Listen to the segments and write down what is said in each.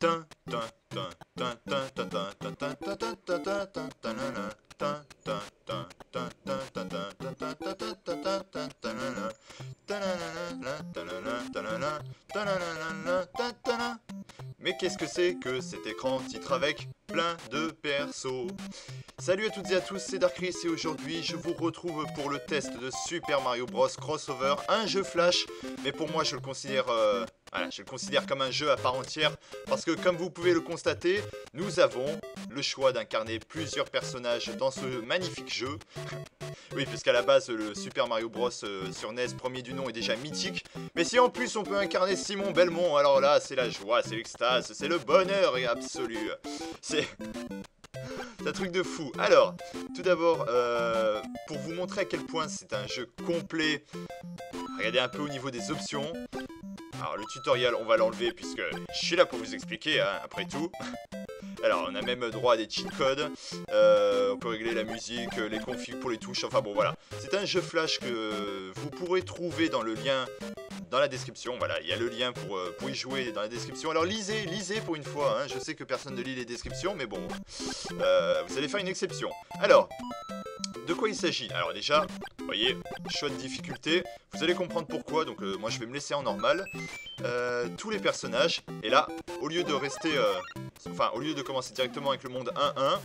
Mais qu'est-ce que c'est que cet écran titre avec plein de persos? Salut à toutes et à tous, c'est Darkris et aujourd'hui je vous retrouve pour le test de Super Mario Bros Crossover, un jeu flash, mais pour moi je le considère comme un jeu à part entière, parce que comme vous pouvez le constater, nous avons le choix d'incarner plusieurs personnages dans ce magnifique jeu. Oui, puisqu'à la base, le Super Mario Bros sur NES, premier du nom, est déjà mythique. Mais si en plus on peut incarner Simon Belmont, alors là, c'est la joie, c'est l'extase, c'est le bonheur absolu. C'est un truc de fou. Alors, tout d'abord, pour vous montrer à quel point c'est un jeu complet, regardez un peu au niveau des options. Alors, le tutoriel, on va l'enlever puisque je suis là pour vous expliquer, hein, après tout. Alors, on a même droit à des cheat codes, on peut régler la musique, les configs pour les touches, enfin bon voilà. C'est un jeu flash que vous pourrez trouver dans le lien dans la description, voilà, il y a le lien pour y jouer dans la description. Alors lisez pour une fois, hein. Je sais que personne ne lit les descriptions, mais bon, vous allez faire une exception. Alors, de quoi il s'agit? Alors déjà, vous voyez, choix de difficulté, vous allez comprendre pourquoi, donc moi je vais me laisser en normal. Tous les personnages, et là, au lieu de rester, au lieu de commencer directement avec le monde 1-1,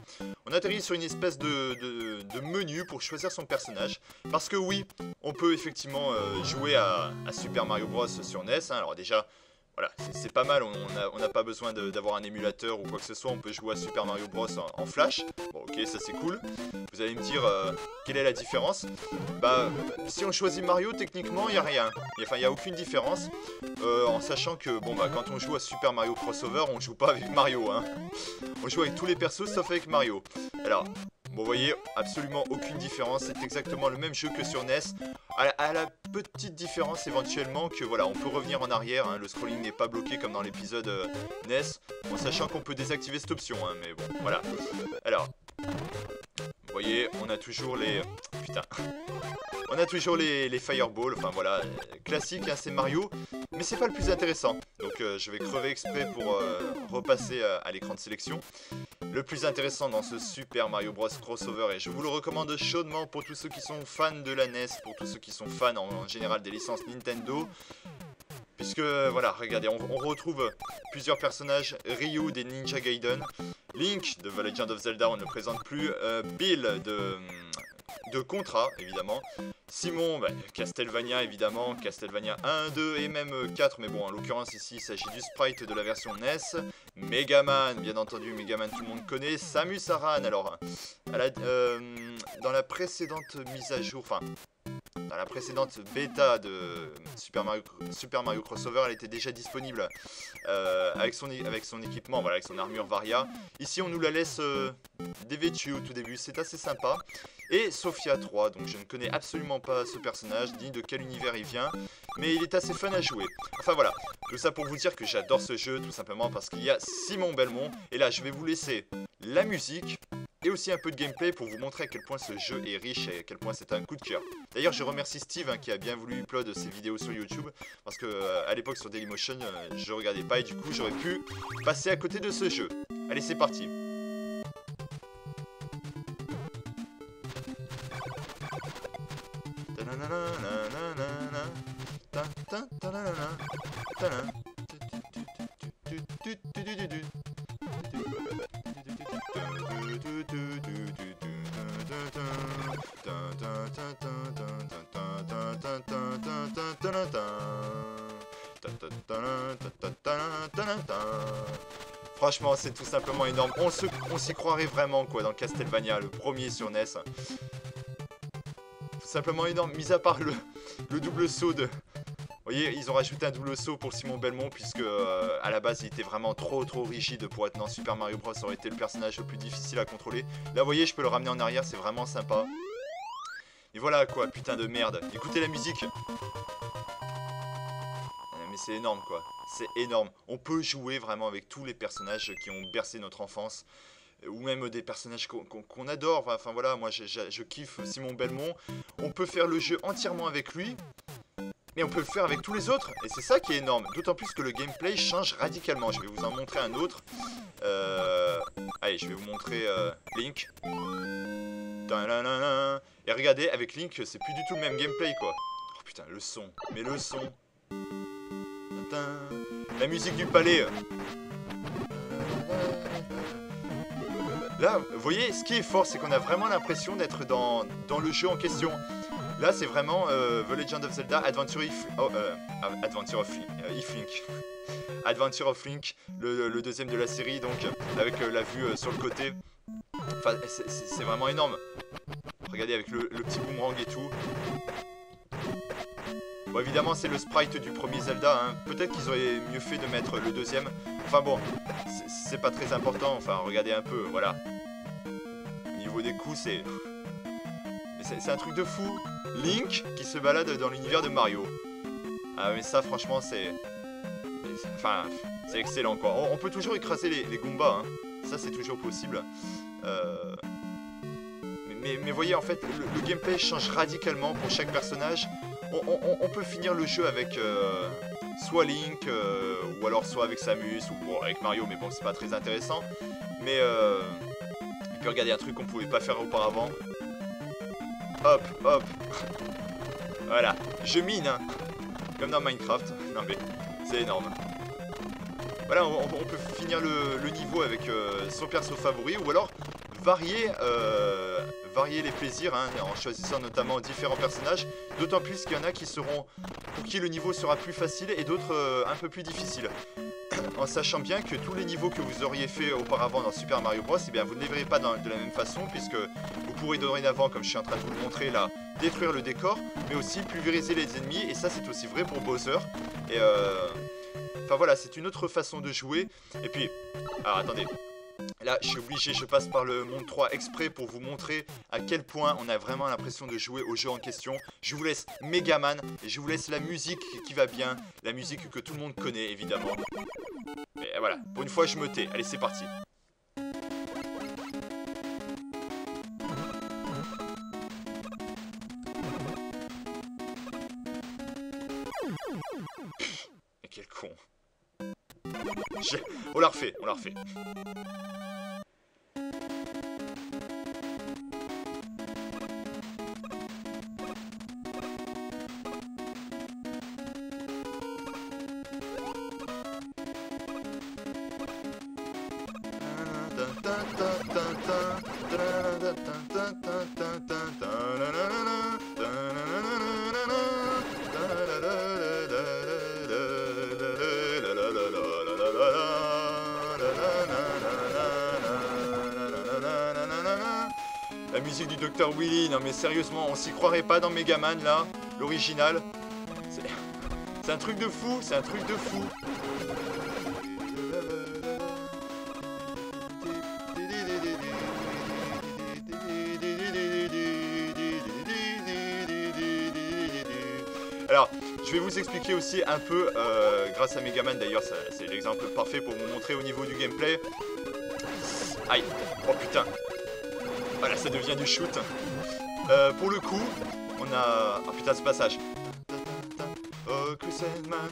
on atterrit sur une espèce de menu pour choisir son personnage. Parce que oui, on peut effectivement jouer à Super Mario Bros sur NES, hein. Alors déjà, voilà, c'est pas mal, on n'a pas besoin d'avoir un émulateur ou quoi que ce soit, on peut jouer à Super Mario Bros en flash. Bon ok, ça c'est cool. Vous allez me dire, quelle est la différence? Bah, si on choisit Mario, techniquement, il n'y a rien. Enfin, il n'y a aucune différence, en sachant que, bon bah, quand on joue à Super Mario Crossover, on joue pas avec Mario, hein. On joue avec tous les persos, sauf avec Mario. Alors, bon, vous voyez, absolument aucune différence, c'est exactement le même jeu que sur NES, à la petite différence éventuellement que voilà, on peut revenir en arrière, hein, le scrolling n'est pas bloqué comme dans l'épisode NES, en sachant qu'on peut désactiver cette option, hein, mais bon, voilà. Alors, vous voyez, on a toujours les... Putain. On a toujours les fireballs, enfin voilà, classique, hein, c'est Mario, mais c'est pas le plus intéressant. Donc je vais crever exprès pour repasser à l'écran de sélection. Le plus intéressant dans ce Super Mario Bros Crossover, et je vous le recommande chaudement pour tous ceux qui sont fans de la NES, pour tous ceux qui sont fans en général des licences Nintendo, puisque voilà, regardez, on retrouve plusieurs personnages, Ryu des Ninja Gaiden, Link de The Legend of Zelda, on ne le présente plus, Bill de Contra, évidemment. Simon, bah, Castlevania, évidemment. Castlevania 1, 2 et même 4. Mais bon, en l'occurrence, ici, il s'agit du sprite de la version NES. Megaman, bien entendu, Megaman, tout le monde connaît. Samus Aran, alors, dans la précédente mise à jour, enfin, dans la précédente bêta de Super Mario Crossover, elle était déjà disponible avec son équipement, voilà, avec son armure Varia. Ici, on nous la laisse dévêtue au tout début, c'est assez sympa. Et Sophia 3, donc je ne connais absolument pas ce personnage, ni de quel univers il vient, mais il est assez fun à jouer. Enfin voilà, tout ça pour vous dire que j'adore ce jeu, tout simplement parce qu'il y a Simon Belmont. Et là, je vais vous laisser la musique et aussi un peu de gameplay pour vous montrer à quel point ce jeu est riche et à quel point c'est un coup de cœur. D'ailleurs, je remercie Steve, hein, qui a bien voulu upload ses vidéos sur YouTube, parce que à l'époque sur Dailymotion, je regardais pas et du coup j'aurais pu passer à côté de ce jeu. Allez, c'est parti. Franchement, c'est tout simplement énorme. On s'y croirait vraiment, quoi, dans Castlevania, le premier sur NES. Tout simplement énorme, mis à part le double saut de... Vous voyez, ils ont rajouté un double saut pour Simon Belmont, puisque à la base, il était vraiment trop rigide pour être dans Super Mario Bros. Ça aurait été le personnage le plus difficile à contrôler. Là, vous voyez, je peux le ramener en arrière, c'est vraiment sympa. Et voilà, quoi, putain de merde. Écoutez la musique. Mais c'est énorme, quoi. C'est énorme. On peut jouer vraiment avec tous les personnages qui ont bercé notre enfance, ou même des personnages qu'on adore. Enfin voilà, moi je kiffe Simon Belmont. On peut faire le jeu entièrement avec lui, Mais on peut le faire avec tous les autres, et c'est ça qui est énorme. D'autant plus que le gameplay change radicalement. Je vais vous en montrer un autre. Allez, je vais vous montrer Link. Et regardez, avec Link, c'est plus du tout le même gameplay, quoi. Oh putain, le son. Mais le son. La musique du palais. Là, vous voyez, ce qui est fort, c'est qu'on a vraiment l'impression d'être dans le jeu en question. Là, c'est vraiment The Legend of Zelda Adventure of Link. Adventure of Link, le deuxième de la série, donc, avec la vue sur le côté. Enfin, c'est vraiment énorme. Regardez, avec le petit boomerang et tout. Bon, évidemment, c'est le sprite du premier Zelda, hein. Peut-être qu'ils auraient mieux fait de mettre le deuxième. Enfin bon, c'est pas très important. Enfin, regardez un peu, voilà. Au niveau des coups, c'est un truc de fou. Link qui se balade dans l'univers de Mario. Ah, mais ça, franchement, c'est excellent, quoi. On peut toujours écraser les Goombas, hein. Ça, c'est toujours possible. Mais voyez, en fait, le gameplay change radicalement pour chaque personnage. On peut finir le jeu avec soit Link, ou alors soit avec Samus, ou bon, avec Mario, mais bon, c'est pas très intéressant. Mais, et puis regardez, un truc qu'on pouvait pas faire auparavant. Hop, hop. Voilà, je mine, hein. Comme dans Minecraft. Non mais, c'est énorme. Voilà, on peut finir le niveau avec son perso favori, ou alors varier les plaisirs, hein, en choisissant notamment différents personnages, d'autant plus qu'il y en a qui seront, pour qui le niveau sera plus facile et d'autres un peu plus difficile. En sachant bien que tous les niveaux que vous auriez fait auparavant dans Super Mario Bros, eh bien, vous ne les verrez pas de la même façon, puisque vous pourrez dorénavant, comme je suis en train de vous le montrer là, détruire le décor, mais aussi pulvériser les ennemis, et ça c'est aussi vrai pour Bowser. Et enfin voilà, c'est une autre façon de jouer. Et puis, alors attendez. Là, je suis obligé, je passe par le monde 3 exprès pour vous montrer à quel point on a vraiment l'impression de jouer au jeu en question. Je vous laisse Megaman et je vous laisse la musique qui va bien, la musique que tout le monde connaît évidemment. Et voilà, pour une fois je me tais. Allez, c'est parti. Mais quel con. On la refait, on la refait. La musique du Dr Willy, non mais sérieusement, on s'y croirait pas dans Megaman là, l'original. C'est un truc de fou, c'est un truc de fou. Alors, je vais vous expliquer aussi un peu, grâce à Megaman d'ailleurs, c'est l'exemple parfait pour vous montrer au niveau du gameplay. Aïe, oh putain. Voilà, ça devient du shoot. Pour le coup, on a... Oh putain, ce passage. Oh, Man.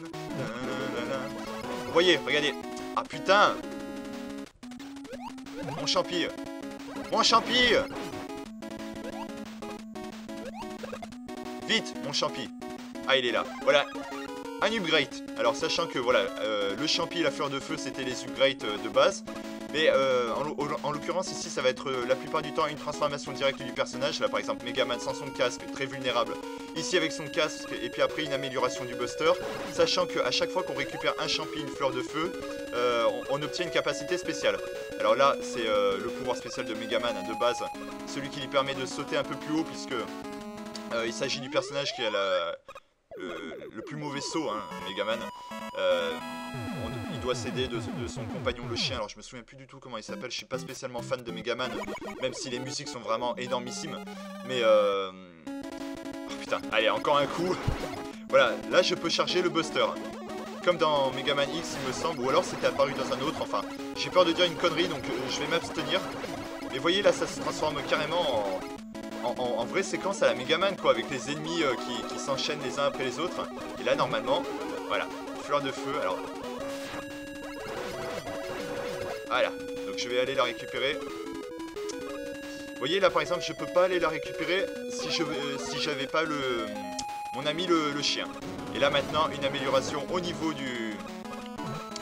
Vous voyez, regardez. Ah putain. Mon champi. Mon champi. Vite, mon champi. Ah, il est là. Voilà. Un upgrade. Alors, sachant que, voilà, le champi et la fleur de feu, c'était les upgrades de base. Mais en l'occurrence ici ça va être la plupart du temps une transformation directe du personnage. Là par exemple Megaman sans son casque, très vulnérable. Ici avec son casque et puis après une amélioration du Buster. Sachant qu'à chaque fois qu'on récupère un champi, une fleur de feu, on obtient une capacité spéciale. Alors là c'est le pouvoir spécial de Megaman hein, de base. Celui qui lui permet de sauter un peu plus haut puisque il s'agit du personnage qui a le plus mauvais saut, hein, Megaman. Il doit s'aider de son compagnon le chien. Alors je me souviens plus du tout comment il s'appelle. Je suis pas spécialement fan de Megaman, même si les musiques sont vraiment énormissimes. Mais oh putain, allez encore un coup. Voilà, là je peux charger le Buster. Comme dans Megaman X il me semble, ou alors c'était apparu dans un autre. Enfin, j'ai peur de dire une connerie donc je vais m'abstenir. Mais voyez là ça se transforme carrément en vraie séquence à la Megaman, quoi, avec les ennemis qui s'enchaînent les uns après les autres. Et là, normalement, voilà, fleur de feu. Alors, voilà. Donc je vais aller la récupérer. Vous voyez, là, par exemple, je peux pas aller la récupérer si j'avais pas mon ami le chien. Et là, maintenant, une amélioration au niveau du...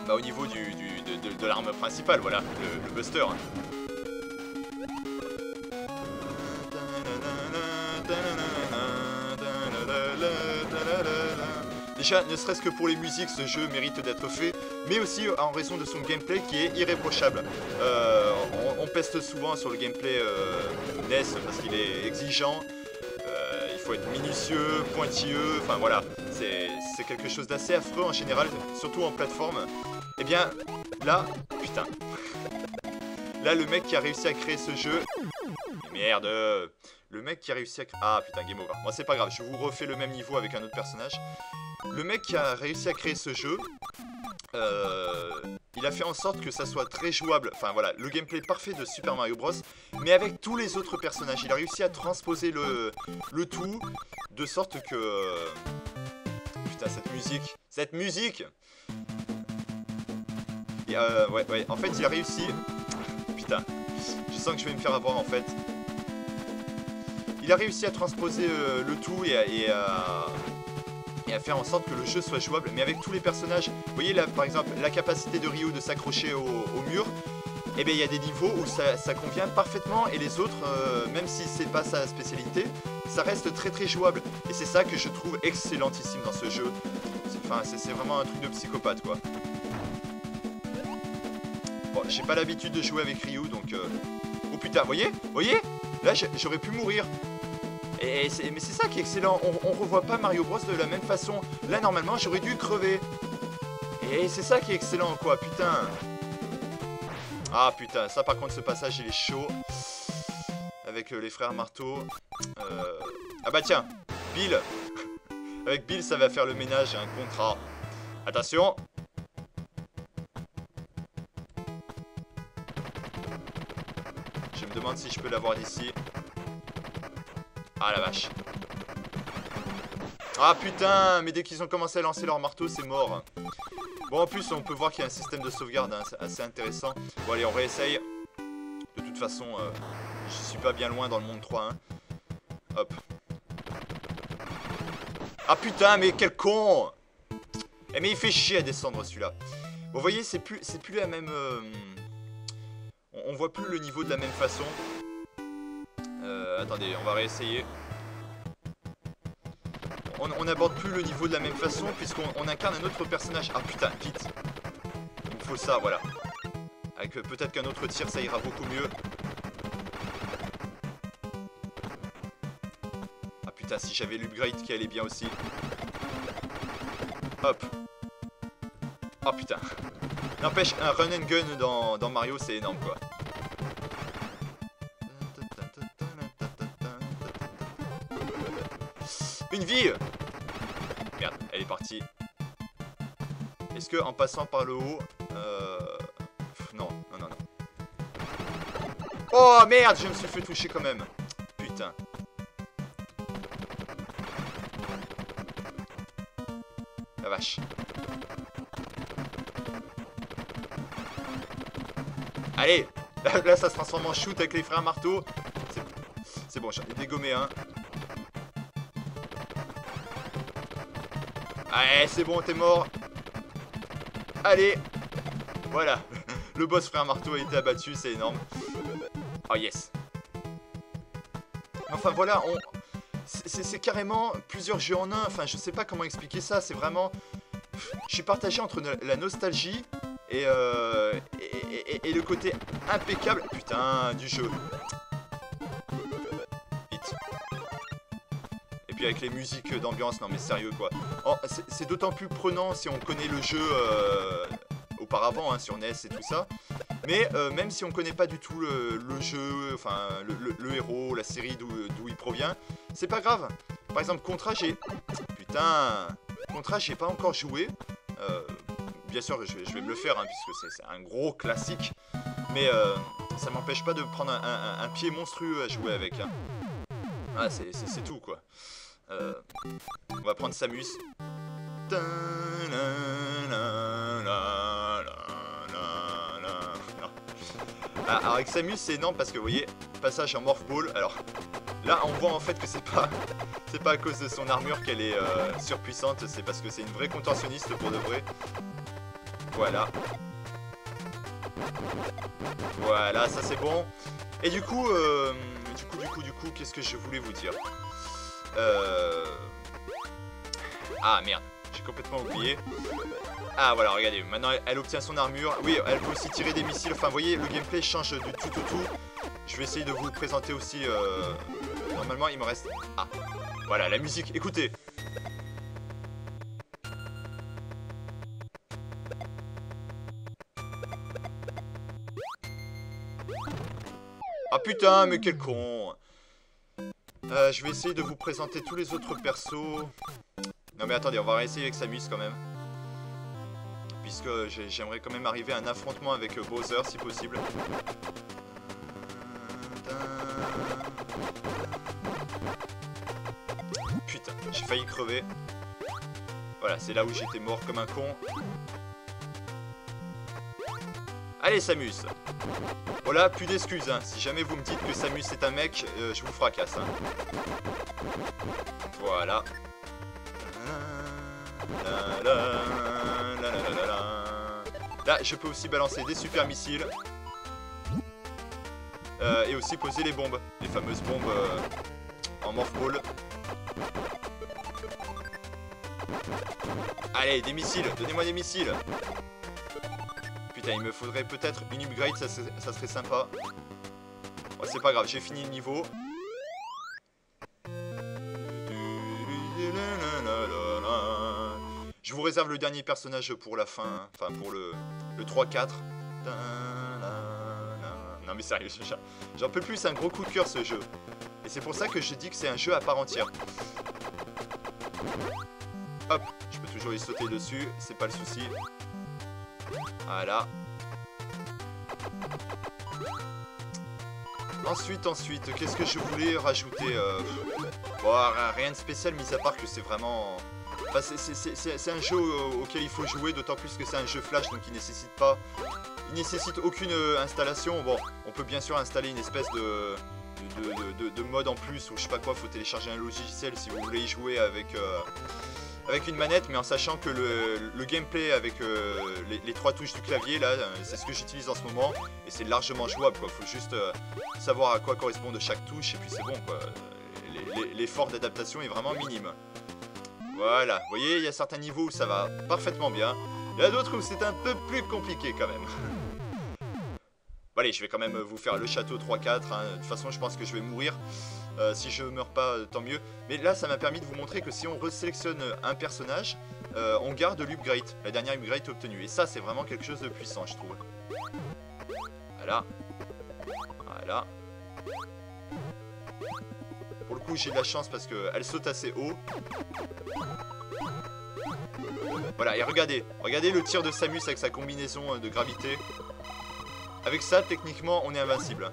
Bah, au niveau de l'arme principale, voilà, le Buster. Hein. Déjà, ne serait-ce que pour les musiques, ce jeu mérite d'être fait, mais aussi en raison de son gameplay qui est irréprochable. On peste souvent sur le gameplay NES parce qu'il est exigeant, il faut être minutieux, pointilleux, enfin voilà, c'est quelque chose d'assez affreux en général, surtout en plateforme. Et bien, là, putain, là le mec qui a réussi à créer ce jeu, merde, le mec qui a réussi à créer... Ah putain, game over. Bon, c'est pas grave, je vous refais le même niveau avec un autre personnage. Le mec qui a réussi à créer ce jeu, il a fait en sorte que ça soit très jouable. Enfin voilà, le gameplay parfait de Super Mario Bros. Mais avec tous les autres personnages. Il a réussi à transposer le tout de sorte que... Putain, cette musique et, ouais, en fait, il a réussi... Putain, je sens que je vais me faire avoir en fait. Il a réussi à transposer le tout et à faire en sorte que le jeu soit jouable, mais avec tous les personnages. Vous voyez là, par exemple, la capacité de Ryu de s'accrocher au mur. Et bien il y a des niveaux où ça convient parfaitement, et les autres, même si c'est pas sa spécialité, ça reste très très jouable. Et c'est ça que je trouve excellentissime dans ce jeu. Enfin, c'est vraiment un truc de psychopathe, quoi. Bon, j'ai pas l'habitude de jouer avec Ryu, donc... Oh putain, vous voyez là, j'aurais pu mourir. Mais c'est ça qui est excellent, on revoit pas Mario Bros de la même façon. Là normalement j'aurais dû crever. Et c'est ça qui est excellent, quoi, putain. Ah putain, ça par contre ce passage il est chaud. Avec les frères marteau. Ah bah tiens, Bill. Avec Bill ça va faire le ménage, un contrat. Attention. Je me demande si je peux l'avoir d'ici. Ah la vache. Ah putain, mais dès qu'ils ont commencé à lancer leur marteau, c'est mort. Bon, en plus, on peut voir qu'il y a un système de sauvegarde hein, assez intéressant. Bon, allez, on réessaye. De toute façon, je suis pas bien loin dans le monde 3. Hein. Hop. Ah putain, mais quel con. Eh, mais il fait chier à descendre celui-là. Bon, vous voyez, c'est plus la même... On voit plus le niveau de la même façon. Attendez, on va réessayer. On n'aborde plus le niveau de la même façon puisqu'on incarne un autre personnage. Ah putain, vite. Il me faut ça, voilà. Avec peut-être qu'un autre tir, ça ira beaucoup mieux. Ah putain, si j'avais l'upgrade qui allait bien aussi. Hop. Oh putain. N'empêche, un run and gun dans Mario, c'est énorme, quoi. Une vie. Merde, elle est partie. Est-ce que en passant par le haut... Non. Oh merde, je me suis fait toucher quand même. Putain. La vache. Allez. Là, ça se transforme en shoot avec les frères marteau. C'est bon, j'en ai dégommé un. Allez, c'est bon, t'es mort. Allez. Voilà. Le boss frère marteau a été abattu, c'est énorme. Oh yes. Enfin voilà, c'est carrément plusieurs jeux en un. Enfin, je sais pas comment expliquer ça. C'est vraiment... Je suis partagé entre la nostalgie et le côté impeccable, putain, du jeu. Vite. Et puis avec les musiques d'ambiance, non mais sérieux quoi. Oh, c'est d'autant plus prenant si on connaît le jeu auparavant hein, sur NES et tout ça. Mais même si on connaît pas du tout le jeu, enfin le héros, la série d'où il provient, c'est pas grave. Par exemple Contra, putain, Contra, j'ai pas encore joué. Bien sûr, je vais me le faire, hein, puisque c'est un gros classique. Mais ça m'empêche pas de prendre un pied monstrueux à jouer avec. Hein. Ah, c'est tout, quoi. On va prendre Samus. Ah, alors avec Samus, c'est énorme parce que, vous voyez, passage en Morph Ball. Alors, là, on voit en fait que c'est pas à cause de son armure qu'elle est surpuissante. C'est parce que c'est une vraie contorsionniste pour de vrai. Voilà. Voilà, ça c'est bon. Et du coup, qu'est-ce que je voulais vous dire? Ah merde, j'ai complètement oublié. Ah voilà, regardez, maintenant elle obtient son armure. Oui, elle peut aussi tirer des missiles. Enfin, vous voyez, le gameplay change du tout au tout. Je vais essayer de vous le présenter aussi. Normalement, il me reste... Ah, voilà, la musique, écoutez. Ah putain, mais quel con. Je vais essayer de vous présenter tous les autres persos. Non mais attendez, on va essayer avec Samus quand même. Puisque j'aimerais quand même arriver à un affrontement avec Bowser si possible. Putain, j'ai failli crever. Voilà, c'est là où j'étais mort comme un con. Allez Samus. Voilà, plus d'excuses, hein. Si jamais vous me dites que Samus est un mec, je vous fracasse, hein. Voilà. Là, je peux aussi balancer des super missiles. Et aussi poser les bombes. Les fameuses bombes en Morph Ball. Allez, des missiles. Donnez-moi des missiles. Putain, il me faudrait peut-être une upgrade, ça serait sympa. Oh, c'est pas grave, j'ai fini le niveau. Je vous réserve le dernier personnage pour la fin, hein. Enfin pour le 3-4. Non mais sérieux, j'en peux plus, c'est un gros coup de cœur ce jeu. Et c'est pour ça que je dis que c'est un jeu à part entière. Hop, je peux toujours y sauter dessus, c'est pas le souci. Voilà. Ensuite, qu'est-ce que je voulais rajouter bon, rien de spécial, mis à part que c'est vraiment... Enfin, c'est un jeu auquel il faut jouer, d'autant plus que c'est un jeu flash, donc il nécessite aucune installation. Bon, on peut bien sûr installer une espèce de mode en plus, ou je sais pas quoi, faut télécharger un logiciel si vous voulez y jouer avec une manette, mais en sachant que le gameplay avec les 3 touches du clavier, là, c'est ce que j'utilise en ce moment, et c'est largement jouable, quoi. Faut juste savoir à quoi correspond chaque touche, et puis c'est bon, quoi. L'effort d'adaptation est vraiment minime. Voilà, vous voyez, il y a certains niveaux où ça va parfaitement bien, il y a d'autres où c'est un peu plus compliqué quand même. Bon, allez, je vais quand même vous faire le château 3-4, hein. De toute façon je pense que je vais mourir. Si je meurs pas, tant mieux. Mais là, ça m'a permis de vous montrer que si on resélectionne un personnage, on garde l'upgrade, la dernière upgrade obtenue. Et ça, c'est vraiment quelque chose de puissant, je trouve. Voilà. Voilà. Pour le coup, j'ai de la chance parce qu'elle saute assez haut. Voilà, et regardez le tir de Samus avec sa combinaison de gravité. Avec ça, techniquement, on est invincible.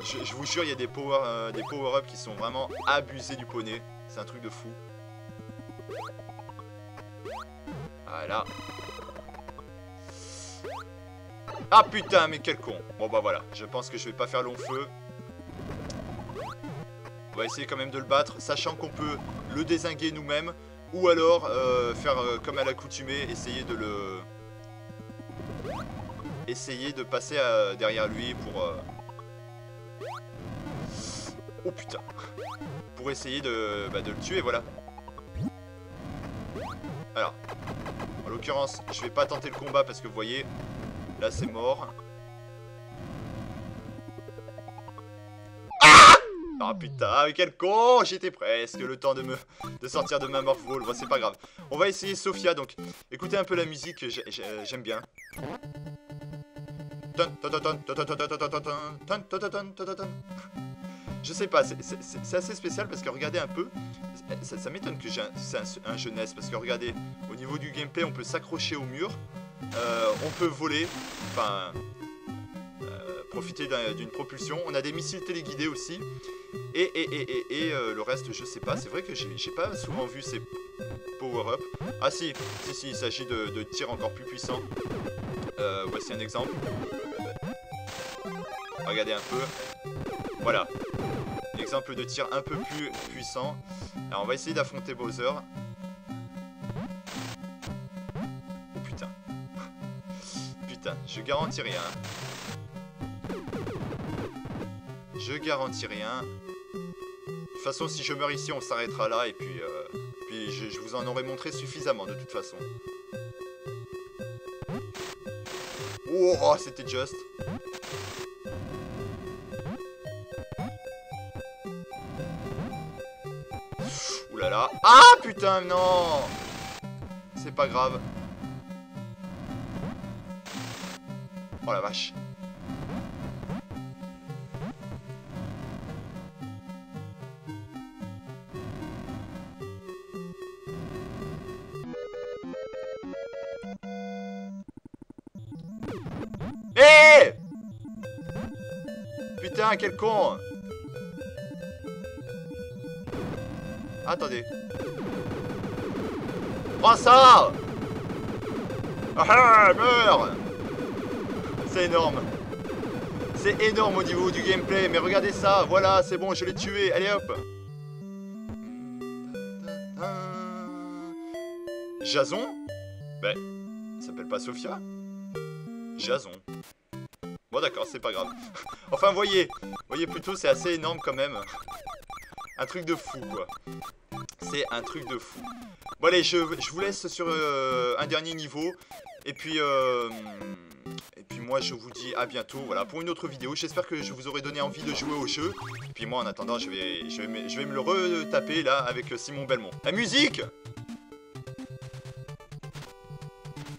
Je vous jure, il y a des power-up qui sont vraiment abusés du poney. C'est un truc de fou. Voilà. Ah putain, mais quel con. Bon bah voilà, je pense que je vais pas faire long feu. On va essayer quand même de le battre, sachant qu'on peut le dézinguer nous-mêmes. Ou alors faire comme à l'accoutumée, essayer de passer derrière lui pour... Oh putain. Pour essayer de le tuer, voilà. Alors, en l'occurrence, je vais pas tenter le combat parce que vous voyez, là c'est mort. Ah! Oh putain, mais quel con! J'étais presque le temps de sortir de ma Morph Ball. Bon, c'est pas grave. On va essayer Sophia, donc écoutez un peu la musique, j'aime bien. Je sais pas, c'est assez spécial parce que regardez un peu, ça m'étonne que c'est un jeu NES parce que regardez, au niveau du gameplay, on peut s'accrocher au mur, on peut voler, enfin, profiter d'une propulsion. On a des missiles téléguidés aussi. Et le reste, je sais pas. C'est vrai que j'ai pas souvent vu ces power-up. Ah si, il s'agit de tirs encore plus puissants. Voici un exemple. Regardez un peu. Voilà. Exemple de tir un peu plus puissant. Alors on va essayer d'affronter Bowser. Oh putain. Putain, je garantis rien. Je garantis rien. De toute façon, si je meurs ici, on s'arrêtera là. Et puis, je vous en aurai montré suffisamment de toute façon. Oh, c'était juste. Ouh là là. Ah putain, non. C'est pas grave. Oh la vache. Hé! Putain, quel con! Attendez. Prends ça! Ah, meurs! C'est énorme. C'est énorme au niveau du gameplay. Mais regardez ça. Voilà, c'est bon, je l'ai tué. Allez hop. Jason? Ben, il s'appelle pas Sophia? Jason. Bon d'accord, c'est pas grave. Enfin, voyez plutôt, c'est assez énorme quand même. Un truc de fou, quoi. C'est un truc de fou. Bon allez, je vous laisse sur un dernier niveau. Et puis moi, je vous dis à bientôt, voilà, pour une autre vidéo. J'espère que je vous aurai donné envie de jouer au jeu. Et puis moi, en attendant, je vais me le retaper, là, avec Simon Belmont. La musique!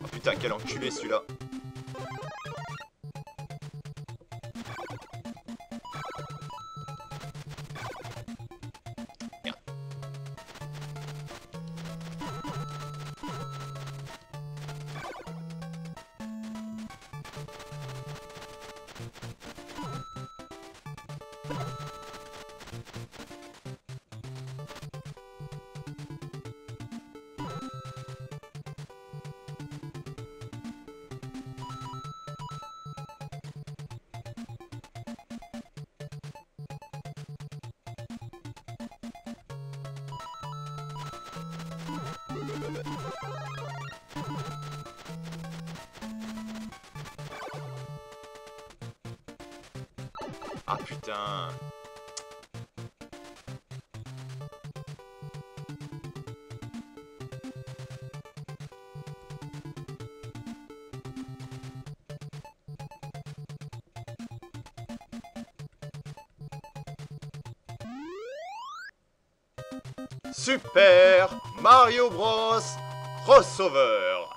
Oh putain, quel enculé, celui-là. Ah putain. Super Mario Bros. Crossover.